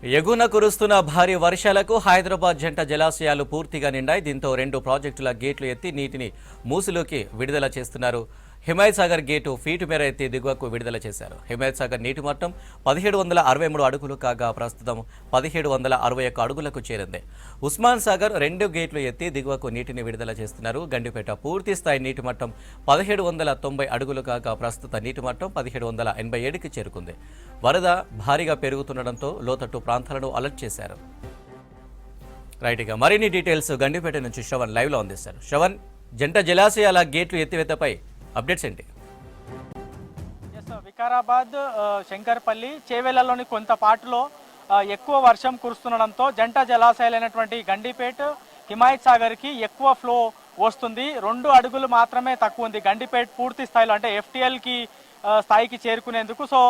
ఎగున కురుస్తున్న భారీ వర్షాలకు హైదరాబాద్ జంట జలాశయాలు పూర్తిగా నిండాయి. దీంతో 2 ప్రాజెక్టుల గేట్లు ఎత్తి నీటిని మూసిలోకి విడుదల చేస్తున్నారు. హిమాయత్ సాగర్ గేటు ఫీటు మేర ఎత్తి దిగువకు విడుదల చేశారు. హిమాయత్ సాగర్ నీటి మట్టం 1763 అడుగులు కాగా ప్రస్తుతం 1761 అడుగులకు చేరింది. ఉస్మాన్ సాగర్ 2 గేట్లు ఎత్తి దిగువకు నీటిని విడుదల చేస్తున్నారు. గండిపేట పూర్తి స్థాయి నీటి మట్టం 1790 అడుగులు కాగా ప్రస్తుత నీటి మట్టం 1787కి చేరుకుంది. వరద భారీగా పెరుగుతుండటంతో లోతట్టు ప్రాంతాలను అలర్ట్ చేశారు. రైట్గా మరిన్ని డీటెయిల్స్ గండిపేట నుంచి శ్రవణ్ లైవ్లో అందిస్తారు. శ్రవణ్, జంట జలాశయాల గేట్లు ఎత్తివేతపై అప్డేట్స్ ఏంటి? వికారాబాద్, శంకర్పల్లి, చేవెళ్లలోని కొంత పాటులో ఎక్కువ వర్షం కురుస్తుండడంతో జంట జలాశయాలైనటువంటి గండిపేట్, హిమాయత్ సాగర్కి ఎక్కువ ఫ్లో వస్తుంది. 2 అడుగులు మాత్రమే తక్కువ ఉంది గండిపేట్ పూర్తి స్థాయిలో, అంటే FTLకి స్థాయికి చేరుకునేందుకు. సో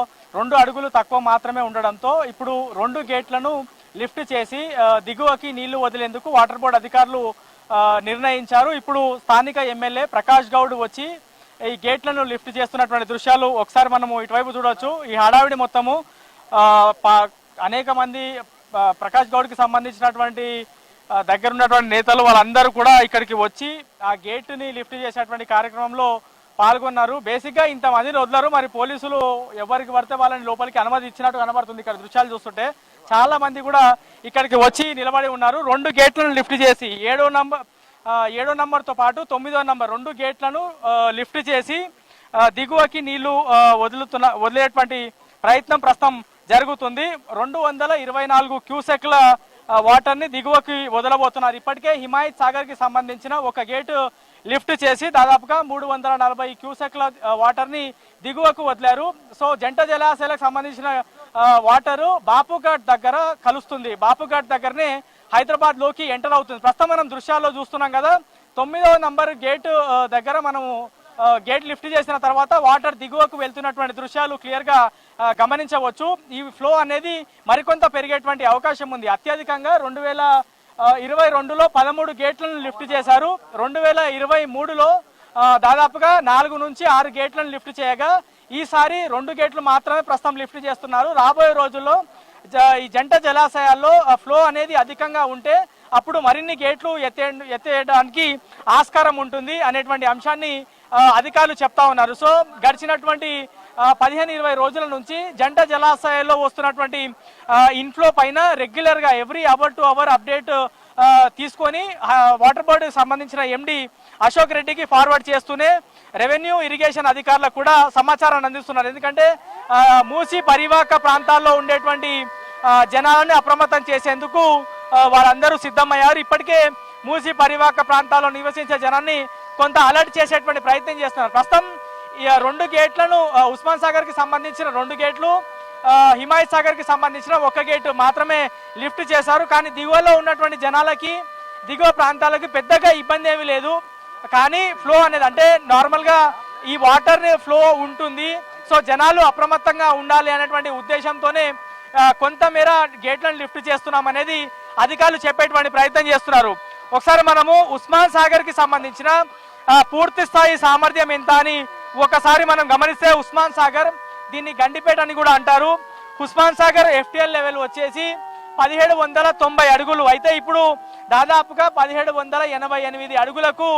2 అడుగులు తక్కువ మాత్రమే ఉండడంతో ఇప్పుడు 2 గేట్లను లిఫ్ట్ చేసి దిగువకి నీళ్లు వదిలేందుకు వాటర్ బోర్డు అధికారులు నిర్ణయించారు. ఇప్పుడు స్థానిక ఎమ్మెల్యే ప్రకాష్ గౌడ్ వచ్చి ఈ గేట్లను లిఫ్ట్ చేస్తున్నటువంటి దృశ్యాలు ఒకసారి మనము ఇటువైపు చూడవచ్చు. ఈ హడావిడి మొత్తము అనేక మంది ప్రకాష్ గౌడ్కి సంబంధించినటువంటి దగ్గర ఉన్నటువంటి నేతలు వాళ్ళందరూ కూడా ఇక్కడికి వచ్చి ఆ గేటుని లిఫ్ట్ చేసేటువంటి కార్యక్రమంలో పాల్గొన్నారు. బేసిక్గా ఇంతమందిని వదలరు, మరి పోలీసులు ఎవరికి పడితే వాళ్ళని లోపలికి అనుమతి ఇచ్చినట్టు కనబడుతుంది. ఇక్కడ దృశ్యాలు చూస్తుంటే చాలా మంది కూడా ఇక్కడికి వచ్చి నిలబడి ఉన్నారు. 2 గేట్లను లిఫ్ట్ చేసి 7వ నంబర్తో పాటు 9వ నంబర్ 2 గేట్లను లిఫ్ట్ చేసి దిగువకి నీళ్లు వదిలేటువంటి ప్రయత్నం ప్రస్తుతం జరుగుతుంది. 224 క్యూసెక్ల వాటర్ని దిగువకి వదలబోతున్నారు. ఇప్పటికే హిమాయత్ సాగర్కి సంబంధించిన ఒక గేటు లిఫ్ట్ చేసి దాదాపుగా 340 క్యూసెక్ల వాటర్ని దిగువకు వదిలారు. సో జంట జలాశయాలకు సంబంధించిన వాటరు బాపుఘాట్ దగ్గర కలుస్తుంది. బాపుఘాట్ దగ్గరనే హైదరాబాద్ లోకి ఎంటర్ అవుతుంది. ప్రస్తుతం మనం దృశ్యాల్లో చూస్తున్నాం కదా, 9వ నంబర్ గేటు దగ్గర మనము గేట్ లిఫ్ట్ చేసిన తర్వాత వాటర్ దిగువకు వెళ్తున్నటువంటి దృశ్యాలు క్లియర్గా గమనించవచ్చు. ఈ ఫ్లో అనేది మరికొంత పెరిగేటువంటి అవకాశం ఉంది. అత్యధికంగా 2022లో 13 గేట్లను లిఫ్ట్ చేశారు. 2023లో దాదాపుగా 4 నుంచి 6 గేట్లను లిఫ్ట్ చేయగా ఈసారి 2 గేట్లు మాత్రమే ప్రస్తుతం లిఫ్ట్ చేస్తున్నారు. రాబోయే రోజుల్లో ఈ జంట జలాశయాల్లో ఫ్లో అనేది అధికంగా ఉంటే అప్పుడు మరిన్ని గేట్లు ఎత్తేయడానికి ఆస్కారం ఉంటుంది అనేటువంటి అంశాన్ని అధికారులు చెప్తా ఉన్నారు. సో గడిచినటువంటి 15-20 రోజుల నుంచి జంట జలాశయాల్లో వస్తున్నటువంటి ఇన్ఫ్లో పైన రెగ్యులర్గా every hour to hour update తీసుకొని వాటర్ బోర్డుకి సంబంధించిన MD అశోక్ రెడ్డికి ఫార్వర్డ్ చేస్తూనే రెవెన్యూ ఇరిగేషన్ అధికారులకు కూడా సమాచారాన్ని అందిస్తున్నారు. ఎందుకంటే మూసి పరివాహక ప్రాంతాల్లో ఉండేటువంటి జనాలను అప్రమత్తం చేసేందుకు వారందరూ సిద్ధమయ్యారు. ఇప్పటికే మూసి పరివాహక ప్రాంతాల్లో నివసించే జనాన్ని కొంత అలర్ట్ చేసేటువంటి ప్రయత్నం చేస్తున్నారు. ప్రస్తుతం ఈ 2 గేట్లను ఉస్మాన్ సాగర్కి సంబంధించిన 2 గేట్లు, హిమాయత్ సాగర్కి సంబంధించిన 1 గేటు మాత్రమే లిఫ్ట్ చేశారు. కానీ దిగువలో ఉన్నటువంటి జనాలకి, దిగువ ప్రాంతాలకి పెద్దగా ఇబ్బంది ఏమీ లేదు. కానీ ఫ్లో అనేది అంటే నార్మల్గా ఈ వాటర్ ఫ్లో ఉంటుంది. సో జనాలు అప్రమత్తంగా ఉండాలి అనేటువంటి ఉద్దేశంతోనే కొంతమేర గేట్లను లిఫ్ట్ చేస్తున్నాం అనేది అధికారులు చెప్పేటువంటి ప్రయత్నం చేస్తున్నారు. ఒకసారి మనము ఉస్మాన్ సాగర్కి సంబంధించిన పూర్తి స్థాయి సామర్థ్యం ఎంత అని ఒకసారి మనం గమనిస్తే, ఉస్మాన్ సాగర్, దీన్ని గండిపేట అని కూడా అంటారు. ఉస్మాన్ సాగర్ FTL లెవెల్ వచ్చేసి 1790 అడుగులు అయితే ఇప్పుడు దాదాపుగా 1788 అడుగులకు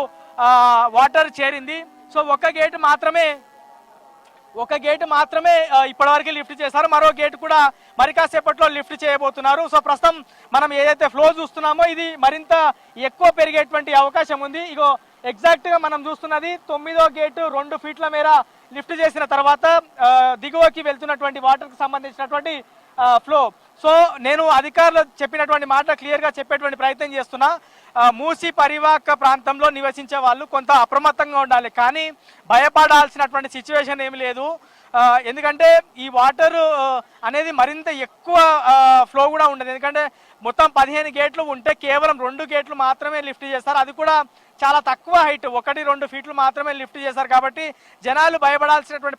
వాటర్ చేరింది. సో ఒక గేటు మాత్రమే ఇప్పటివరకు లిఫ్ట్ చేశారు. మరో గేటు కూడా మరి కాసేపట్లో లిఫ్ట్ చేయబోతున్నారు. సో ప్రస్తుతం మనం ఏదైతే ఫ్లో చూస్తున్నామో ఇది మరింత ఎక్కువ పెరిగేటువంటి అవకాశం ఉంది. ఇగో ఎగ్జాక్ట్గా మనం చూస్తున్నది 9వ గేటు 2 ఫీట్ల మేర లిఫ్ట్ చేసిన తర్వాత దిగువకి వెళ్తున్నటువంటి వాటర్కి సంబంధించినటువంటి ఫ్లో. సో నేను అధికారులు చెప్పినటువంటి మాట క్లియర్గా చెప్పేటువంటి ప్రయత్నం చేస్తున్నా. మూసి పరివాహక ప్రాంతంలో నివసించే వాళ్ళు కొంత అప్రమత్తంగా ఉండాలి, కానీ భయపడాల్సినటువంటి సిచ్యువేషన్ ఏమి లేదు. ఎందుకంటే ఈ వాటర్ అనేది మరింత ఎక్కువ ఫ్లో కూడా ఉండదు. ఎందుకంటే మొత్తం 15 గేట్లు ఉంటే కేవలం 2 గేట్లు మాత్రమే లిఫ్ట్ చేస్తారు. అది కూడా చాలా తక్కువ హైట్, 1-2 ఫీట్లు మాత్రమే లిఫ్ట్ చేశారు. కాబట్టి జనాలు భయపడాల్సినటువంటి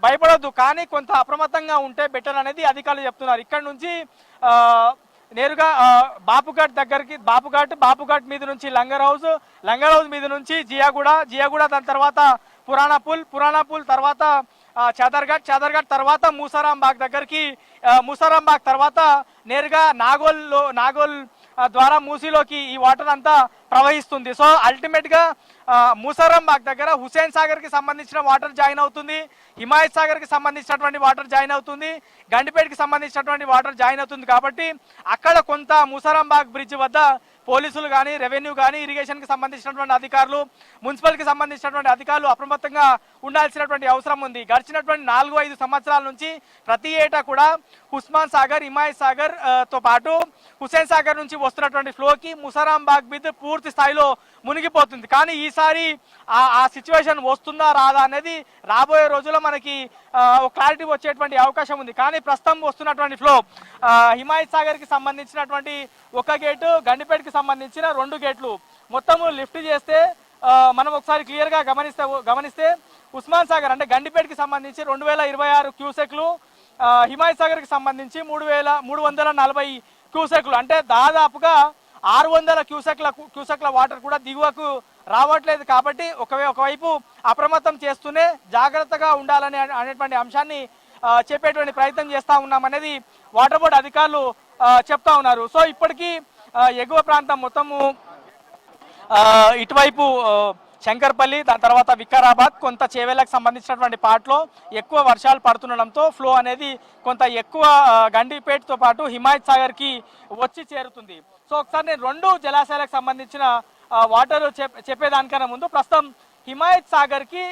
భయపడొద్దు, కానీ కొంత అప్రమత్తంగా ఉంటే బెటర్ అనేది అధికారులు చెప్తున్నారు. ఇక్కడ నుంచి నేరుగా బాపుఘాట్ దగ్గరికి, బాపుఘాట్ మీద నుంచి లంగర్ హౌస్ మీద నుంచి జియాగూడ, దాని తర్వాత పురాణా పూల్ తర్వాత చాదర్ఘాట్ తర్వాత మూసారాంబాగ్ దగ్గరికి, మూసారాంబాగ్ తర్వాత నేరుగా నాగోల్ ద్వారా మూసీలోకి ఈ వాటర్ అంతా ప్రవహిస్తుంది. సో అల్టిమేట్గా మూసారాంబాగ్ దగ్గర హుస్సేన్ సాగర్కి సంబంధించిన వాటర్ జాయిన్ అవుతుంది, హిమాయత్ సాగర్కి సంబంధించినటువంటి వాటర్ జాయిన్ అవుతుంది, గండిపేటకి సంబంధించినటువంటి వాటర్ జాయిన్ అవుతుంది. కాబట్టి అక్కడ కొంత మూసారాంబాగ్ బ్రిడ్జ్ వద్ద పోలీసులు కానీ, రెవెన్యూ కానీ, ఇరిగేషన్కి సంబంధించినటువంటి అధికారులు, మున్సిపల్కి సంబంధించినటువంటి అధికారులు అప్రమత్తంగా ఉండాల్సినటువంటి అవసరం ఉంది. గడిచినటువంటి 4-5 సంవత్సరాల నుంచి ప్రతి ఏటా కూడా ఉస్మాన్ సాగర్, హిమాయత్ సాగర్ తో పాటు హుస్సేన్ సాగర్ నుంచి వస్తున్నటువంటి ఫ్లోకి ముసారాంబాగ్ బిద్ పూర్తి స్థాయిలో మునిగిపోతుంది. కానీ ఈసారి ఆ సిచ్యువేషన్ వస్తుందా రాదా అనేది రాబోయే రోజుల్లో మనకి క్లారిటీ వచ్చేటువంటి అవకాశం ఉంది. కానీ ప్రస్తుతం వస్తున్నటువంటి ఫ్లో హిమాయత్ సాగర్కి సంబంధించినటువంటి ఒక గేటు, గండిపేటకి సంబంధించిన 2 గేట్లు మొత్తము లిఫ్ట్ చేస్తే మనం ఒకసారి క్లియర్గా గమనిస్తే ఉస్మాన్ సాగర్ అంటే గండిపేటకి సంబంధించి 2026 క్యూసెక్లు, హిమాయత్ సాగర్కి సంబంధించి 340 క్యూసెక్లు, అంటే దాదాపుగా 600 క్యూసెక్ల వాటర్ కూడా దిగువకు రావట్లేదు. కాబట్టి ఒకవైపు అప్రమత్తం చేస్తూనే జాగ్రత్తగా ఉండాలని అనేటువంటి అంశాన్ని చెప్పేటువంటి ప్రయత్నం చేస్తూ ఉన్నామనేది వాటర్ బోర్డు అధికారులు చెప్తా ఉన్నారు. సో ఇప్పటికీ ఎగువ ప్రాంతం మొత్తము ఇటువైపు శంకర్పల్లి, దాని తర్వాత వికారాబాద్, కొంత చేవేలకు సంబంధించినటువంటి పార్ట్లో ఎక్కువ వర్షాలు పడుతుండడంతో ఫ్లో అనేది కొంత ఎక్కువ గండిపేటతో పాటు హిమాయత్ సాగర్కి వచ్చి చేరుతుంది. సో ఒకసారి నేను 2 జలాశయాలకు సంబంధించిన వాటర్ చెప్పేదానికన్నా ముందు ప్రస్తుతం హిమాయత్ సాగర్కి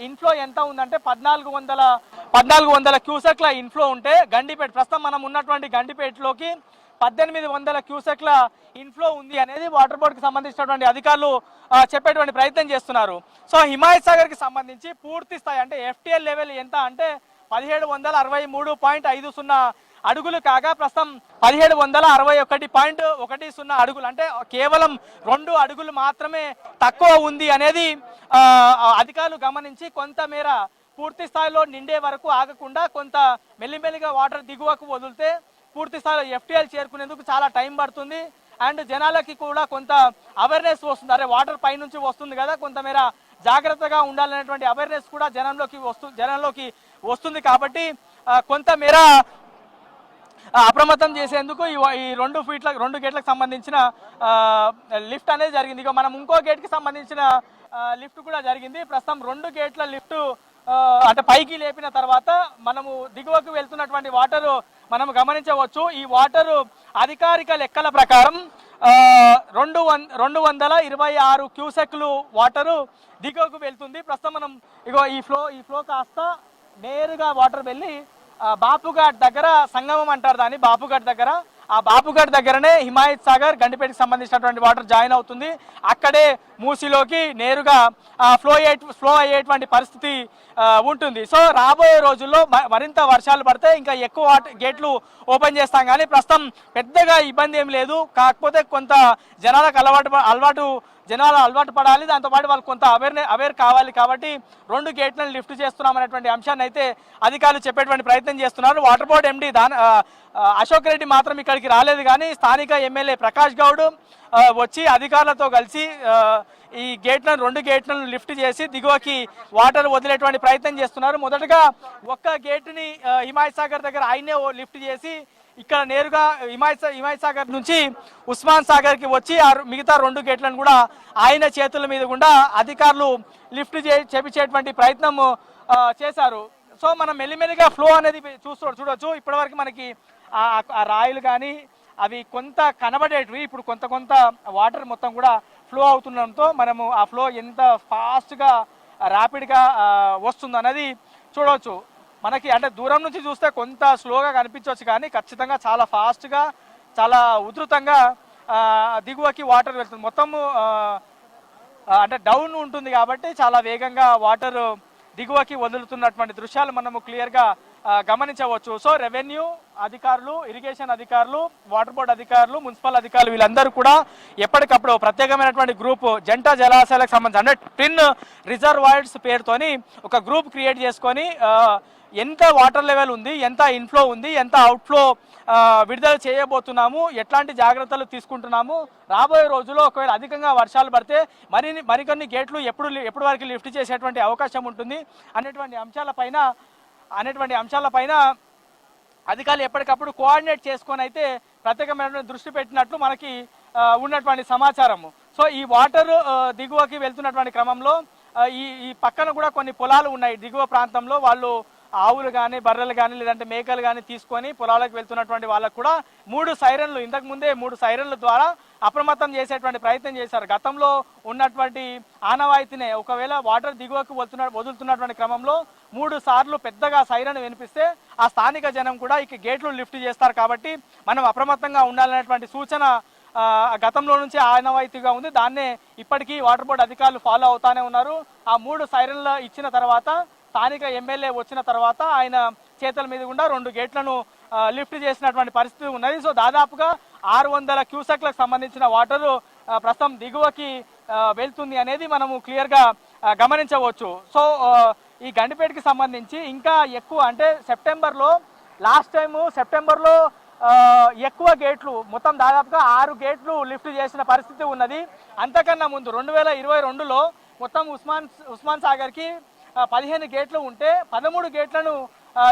ఇన్ఫ్లో ఎంత ఉందంటే 1400 క్యూసెక్ల ఇన్ఫ్లో ఉంటే గండిపేట ప్రస్తుతం మనం ఉన్నటువంటి గండిపేటలోకి 1800 క్యూసెక్ల ఇన్ఫ్లో ఉంది అనేది వాటర్ బోర్డుకి సంబంధించినటువంటి అధికారులు చెప్పేటువంటి ప్రయత్నం చేస్తున్నారు. సో హిమాయత్ సాగర్కి సంబంధించి పూర్తి స్థాయి అంటే ఎఫ్టీఎల్ లెవెల్ ఎంత అంటే 1763.50 అడుగులు కాగా ప్రస్తుతం 1761.10 అడుగులు, అంటే కేవలం 2 అడుగులు మాత్రమే తక్కువ ఉంది అనేది అధికారులు గమనించి కొంతమేర పూర్తి స్థాయిలో నిండే వరకు ఆగకుండా కొంత మెల్లిమెల్లిగా వాటర్ దిగువకు వదిలితే పూర్తి స్థాయిలో ఎఫ్టీఎల్ చేరుకునేందుకు చాలా టైం పడుతుంది. అండ్ జనాలకి కూడా కొంత అవేర్నెస్ వస్తుంది, అరే వాటర్ పై నుంచి వస్తుంది కదా, కొంతమేర జాగ్రత్తగా ఉండాలనేటువంటి అవేర్నెస్ కూడా జనంలోకి వస్తుంది. కాబట్టి కొంతమేర అప్రమత్తం చేసేందుకు ఈ 2 గేట్లకు సంబంధించిన లిఫ్ట్ అనేది జరిగింది. ఇక మనం ఇంకో గేట్కి సంబంధించిన లిఫ్ట్ కూడా జరిగింది. ప్రస్తుతం 2 గేట్ల లిఫ్ట్ అంటే పైకి లేపిన తర్వాత మనము దిగువకు వెళ్తున్నటువంటి వాటర్ మనం గమనించవచ్చు. ఈ వాటర్ అధికారిక లెక్కల ప్రకారం 226 క్యూసెక్లు వాటరు దిగువకు వెళ్తుంది. ప్రస్తుతం మనం ఇగో ఈ ఫ్లో కాస్త నేరుగా వాటర్ వెళ్ళి బాపుఘాట్ దగ్గర సంగమం అంటారు దాన్ని, బాపుఘాట్ దగ్గర, ఆ బాపుఘాట్ దగ్గరనే హిమాయత్ సాగర్, గండిపేటకి సంబంధించినటువంటి వాటర్ జాయిన్ అవుతుంది. అక్కడే మూసీలోకి నేరుగా ఫ్లో అయ్యేటువంటి పరిస్థితి ఉంటుంది. సో రాబోయే రోజుల్లో మరింత వర్షాలు పడితే ఇంకా ఎక్కువ గేట్లు ఓపెన్ చేస్తాం. కానీ ప్రస్తుతం పెద్దగా ఇబ్బంది ఏం లేదు. కాకపోతే కొంత జనాలకు అలవాటు పడాలి, దాంతోపాటు వాళ్ళు కొంత అవేర్ కావాలి. కాబట్టి 2 గేట్లను లిఫ్ట్ చేస్తున్నాం అనేటువంటి అంశాన్ని అయితే అధికారులు చెప్పేటువంటి ప్రయత్నం చేస్తున్నారు. Water board MD Ashok Reddy మాత్రం ఇక్కడికి రాలేదు, కానీ స్థానిక ఎమ్మెల్యే ప్రకాష్ గౌడ్ వచ్చి అధికారులతో కలిసి ఈ 2 గేట్లను లిఫ్ట్ చేసి దిగువకి వాటర్ వదిలేటువంటి ప్రయత్నం చేస్తున్నారు. మొదటగా ఒక్క గేటుని హిమాయత్ సాగర్ దగ్గర ఆయనే లిఫ్ట్ చేసి ఇక్కడ నేరుగా హిమాయత్ సాగర్ నుంచి ఉస్మాన్ సాగర్కి వచ్చి మిగతా 2 గేట్లను కూడా ఆయన చేతుల మీద గుండా అధికారులు లిఫ్ట్ చేపించేటువంటి ప్రయత్నం చేశారు. సో మనం మెల్లిమెల్లిగా ఫ్లో అనేది చూడొచ్చు. ఇప్పటివరకు మనకి ఆ రాయిలు కానీ అవి కొంత కనబడేటివి, ఇప్పుడు కొంత వాటర్ మొత్తం కూడా ఫ్లో అవుతుండడంతో మనము ఆ ఫ్లో ఎంత ఫాస్ట్గా ర్యాపిడ్గా వస్తుంది అన్నది చూడవచ్చు. మనకి అంటే దూరం నుంచి చూస్తే కొంత స్లోగా కనిపించవచ్చు, కానీ ఖచ్చితంగా చాలా ఫాస్ట్గా చాలా ఉధృతంగా దిగువకి వాటర్ వెళ్తుంది. మొత్తము అంటే డౌన్ ఉంటుంది కాబట్టి చాలా వేగంగా వాటర్ దిగువకి వదులుతున్నటువంటి దృశ్యాలు మనము క్లియర్గా గమనించవచ్చు. సో రెవెన్యూ అధికారులు, ఇరిగేషన్ అధికారులు, వాటర్ బోర్డు అధికారులు, మున్సిపల్ అధికారులు వీళ్ళందరూ కూడా ఎప్పటికప్పుడు ప్రత్యేకమైనటువంటి గ్రూప్ జంట జలాశయాలకు సంబంధించి అంటే ట్విన్ రిజర్వాయర్స్ పేరుతోని ఒక గ్రూప్ క్రియేట్ చేసుకొని ఎంత వాటర్ లెవెల్ ఉంది, ఎంత ఇన్ఫ్లో ఉంది, ఎంత అవుట్ఫ్లో విడుదల చేయబోతున్నాము, ఎట్లాంటి జాగ్రత్తలు తీసుకుంటున్నాము, రాబోయే రోజుల్లో ఒకవేళ అధికంగా వర్షాలు పడితే మరికొన్ని గేట్లు ఎప్పుడు వరకు లిఫ్ట్ చేసేటువంటి అవకాశం ఉంటుంది అనేటువంటి అంశాలపైన అధికారులు ఎప్పటికప్పుడు కోఆర్డినేట్ చేసుకొని అయితే ప్రత్యేకమైనటువంటి దృష్టి పెట్టినట్లు మనకి ఉన్నటువంటి సమాచారము. సో ఈ వాటర్ దిగువకి వెళ్తున్నటువంటి క్రమంలో ఈ పక్కన కూడా కొన్ని పొలాలు ఉన్నాయి. దిగువ ప్రాంతంలో వాళ్ళు ఆవులు కానీ, బర్రెలు కానీ, లేదంటే మేకలు కానీ తీసుకొని పొలాలకు వెళ్తున్నటువంటి వాళ్ళకు కూడా 3 సైరన్లు ఇంతకుముందే 3 సైరన్ల ద్వారా అప్రమత్తం చేసేటువంటి ప్రయత్నం చేశారు. గతంలో ఉన్నటువంటి ఆనవాయితీనే ఒకవేళ వాటర్ దిగువకు వదులుతున్నటువంటి క్రమంలో 3 సార్లు పెద్దగా సైరన్ వినిపిస్తే ఆ స్థానిక జనం కూడా ఇక గేట్లు లిఫ్ట్ చేస్తారు. కాబట్టి మనం అప్రమత్తంగా ఉండాలనేటువంటి సూచన గతంలో నుంచి ఆనవాయితీగా ఉంది. దాన్నే ఇప్పటికీ వాటర్ బోర్డు అధికారులు ఫాలో అవుతానే ఉన్నారు. ఆ 3 సైరన్లు ఇచ్చిన తర్వాత స్థానిక ఎమ్మెల్యే వచ్చిన తర్వాత ఆయన చేతుల మీద గుండా 2 గేట్లను లిఫ్ట్ చేసినటువంటి పరిస్థితి ఉన్నది. సో దాదాపుగా 600 క్యూసెక్లకు సంబంధించిన వాటరు ప్రస్తుతం దిగువకి వెళ్తుంది అనేది మనము క్లియర్గా గమనించవచ్చు. సో ఈ గండిపేటకి సంబంధించి ఇంకా ఎక్కువ అంటే లాస్ట్ టైము సెప్టెంబర్లో ఎక్కువ గేట్లు మొత్తం దాదాపుగా 6 గేట్లు లిఫ్ట్ చేసిన పరిస్థితి ఉన్నది. అంతకన్నా ముందు 2022లో మొత్తం ఉస్మాన్ సాగర్కి 15 గేట్లు ఉంటే 13 గేట్లను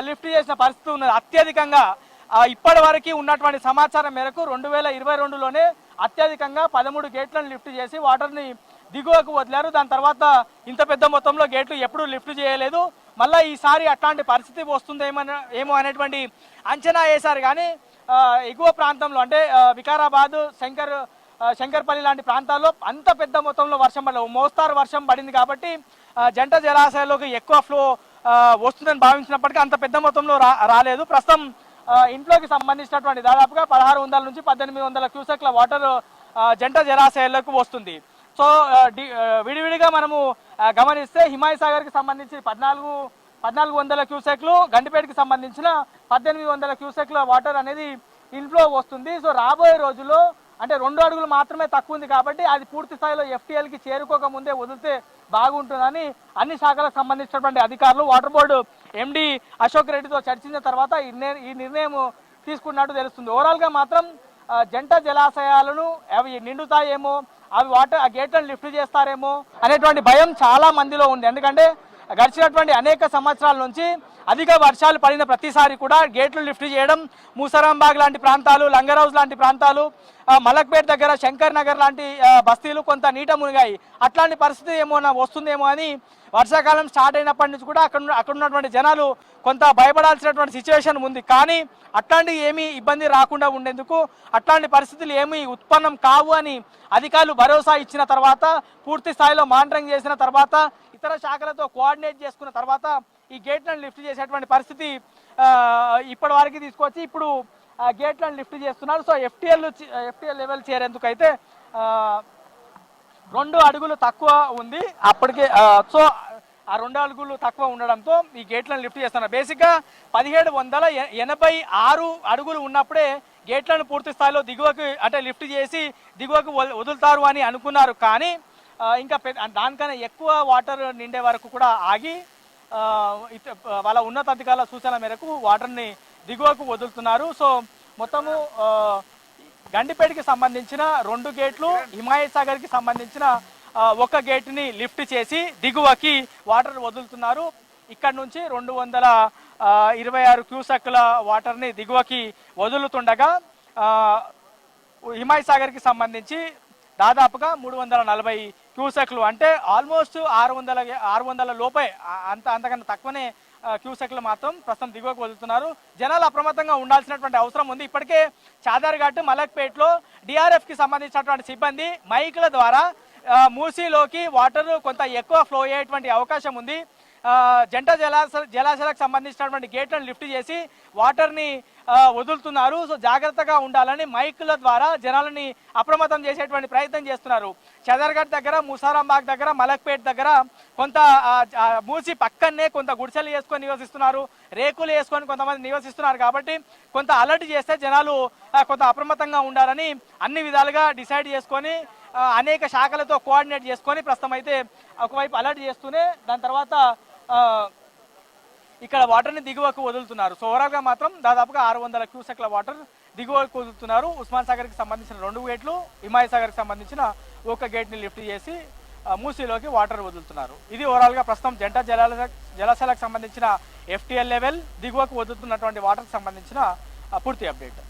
లిఫ్ట్ చేసిన పరిస్థితి ఉన్నది. అత్యధికంగా ఇప్పటి వరకు ఉన్నటువంటి సమాచారం మేరకు 2022లోనే అత్యధికంగా 13 గేట్లను లిఫ్ట్ చేసి వాటర్ని దిగువకు వదిలారు. దాని తర్వాత ఇంత పెద్ద మొత్తంలో గేట్లు ఎప్పుడూ లిఫ్ట్ చేయలేదు. మళ్ళీ ఈసారి అట్లాంటి పరిస్థితి వస్తుందేమో అనేటువంటి అంచనా వేశారు. కానీ ఎగువ ప్రాంతంలో అంటే వికారాబాద్, శంకర్పల్లి లాంటి ప్రాంతాల్లో అంత పెద్ద మొత్తంలో వర్షం పడలేదు. మోస్తారు వర్షం పడింది కాబట్టి జంట జలాశయాల్లోకి ఎక్కువ ఫ్లో వస్తుందని భావించినప్పటికీ అంత పెద్ద మొత్తంలో రాలేదు. ప్రస్తుతం ఇంట్లోకి సంబంధించినటువంటి దాదాపుగా 1600 నుంచి 1800 క్యూసెక్ల వాటర్ జంట జలాశయాలకు వస్తుంది. సో విడివిడిగా మనము గమనిస్తే హిమాయత్ సాగర్కి సంబంధించి 1400 క్యూసెక్లు, గండిపేటకి సంబంధించిన 1800 క్యూసెక్ల వాటర్ అనేది ఇన్ఫ్లో వస్తుంది. సో రాబోయే రోజుల్లో అంటే 2 అడుగులు మాత్రమే తక్కువ ఉంది కాబట్టి అది పూర్తి స్థాయిలో FTLకి చేరుకోక ముందే వదిలితే బాగుంటుందని అన్ని శాఖలకు సంబంధించినటువంటి అధికారులు వాటర్ బోర్డు MD అశోక్ రెడ్డితో చర్చించిన తర్వాత ఈ నిర్ణయం తీసుకున్నట్టు తెలుస్తుంది. ఓవరాల్గా మాత్రం జంట జలాశయాలను అవి నిండుతాయేమో, ఆ గేట్లను లిఫ్ట్ చేస్తారేమో అనేటువంటి భయం చాలా మందిలో ఉంది. ఎందుకంటే గడిచినటువంటి అనేక సంవత్సరాల నుంచి అధిక వర్షాలు పడిన ప్రతిసారి కూడా గేట్లు లిఫ్ట్ చేయడం, మూసరాంబాగ్ లాంటి ప్రాంతాలు, లంగరౌజ్ లాంటి ప్రాంతాలు, మలక్పేట్ దగ్గర శంకర్ నగర్ లాంటి బస్తీలు కొంత నీట మునిగాయి. అట్లాంటి పరిస్థితి వస్తుందేమో అని వర్షాకాలం స్టార్ట్ అయినప్పటి నుంచి కూడా అక్కడ ఉన్నటువంటి జనాలు కొంత భయపడాల్సినటువంటి సిచ్యువేషన్ ఉంది. కానీ అట్లాంటి ఏమీ ఇబ్బంది రాకుండా ఉండేందుకు, అట్లాంటి పరిస్థితులు ఏమీ ఉత్పన్నం కావు అని అధికారులు భరోసా ఇచ్చిన తర్వాత, పూర్తి స్థాయిలో మానిటరింగ్ చేసిన తర్వాత, ఇతర శాఖలతో కోఆర్డినేట్ చేసుకున్న తర్వాత ఈ గేట్లను లిఫ్ట్ చేసేటువంటి పరిస్థితి ఇప్పటి వరకు తీసుకొచ్చి ఇప్పుడు గేట్లను లిఫ్ట్ చేస్తున్నారు. సో FTL లెవెల్ చేరేందుకు అయితే 2 అడుగులు తక్కువ ఉంది అప్పటికే. సో ఆ 2 అడుగులు తక్కువ ఉండడంతో ఈ గేట్లను లిఫ్ట్ చేస్తున్నారు. బేసిక్గా 1786 అడుగులు ఉన్నప్పుడే గేట్లను పూర్తి స్థాయిలో దిగువకు అంటే లిఫ్ట్ చేసి దిగువకు వదులుతారు అని అనుకున్నారు. కానీ ఇంకా దానికన్నా ఎక్కువ వాటర్ నిండే వరకు కూడా ఆగి వాళ్ళ ఉన్నతాధికారుల సూచన మేరకు వాటర్ని దిగువకు వదులుతున్నారు. సో మొత్తము గండిపేటకి సంబంధించిన 2 గేట్లు, హిమాయత్ సాగర్కి సంబంధించిన 1 గేట్ని లిఫ్ట్ చేసి దిగువకి వాటర్ వదులుతున్నారు. ఇక్కడ నుంచి 226 క్యూసెక్ల వాటర్ని దిగువకి వదులుతుండగా హిమాయత్ సాగర్కి సంబంధించి దాదాపుగా 340 క్యూసెక్లు అంటే ఆల్మోస్ట్ 600 లోపే, అంతకన్నా తక్కువనే క్యూసెక్లు మాత్రం ప్రస్తుతం దిగువకు వదులుతున్నారు. జనాలు అప్రమత్తంగా ఉండాల్సినటువంటి అవసరం ఉంది. ఇప్పటికే చాదర్ఘాట్, మలక్పేట్లో DRFకి సంబంధించినటువంటి సిబ్బంది మైకుల ద్వారా మూసీలోకి వాటర్ కొంత ఎక్కువ ఫ్లో అయ్యేటువంటి అవకాశం ఉంది. జంట జలాశయాలకు సంబంధించినటువంటి గేట్లను లిఫ్ట్ చేసి వాటర్ని వదులుతున్నారు. సో జాగ్రత్తగా ఉండాలని మైకుల ద్వారా జనాలని అప్రమత్తం చేసేటువంటి ప్రయత్నం చేస్తున్నారు. చదర్ఘాట్ దగ్గర, ముసారాంబాగ్ దగ్గర, మలక్పేట్ దగ్గర కొంత మూసి పక్కనే కొంత గుడిసెలు వేసుకొని నివసిస్తున్నారు, రేకులు వేసుకొని కొంతమంది నివసిస్తున్నారు. కాబట్టి కొంత అలర్ట్ చేస్తే జనాలు కొంత అప్రమత్తంగా ఉండాలని అన్ని విధాలుగా డిసైడ్ చేసుకొని అనేక శాఖలతో కోఆర్డినేట్ చేసుకొని ప్రస్తుతం అయితే ఒకవైపు అలర్ట్ చేస్తూనే దాని తర్వాత ఇక్కడ వాటర్ని దిగువకు వదులుతున్నారు. సో ఓవరాల్గా మాత్రం దాదాపుగా 600 క్యూసెక్ల వాటర్ దిగువకు వదులుతున్నారు. ఉస్మాన్ సాగర్కి సంబంధించిన 2 గేట్లు, హిమాయత్ సాగర్కి సంబంధించిన 1 గేట్ని లిఫ్ట్ చేసి మూసీలోకి వాటర్ వదులుతున్నారు. ఇది ఓవరాల్గా ప్రస్తుతం జంట జలాశయాలకు సంబంధించిన FTL లెవెల్, దిగువకు వదులుతున్నటువంటి వాటర్కి సంబంధించిన పూర్తి అప్డేట్.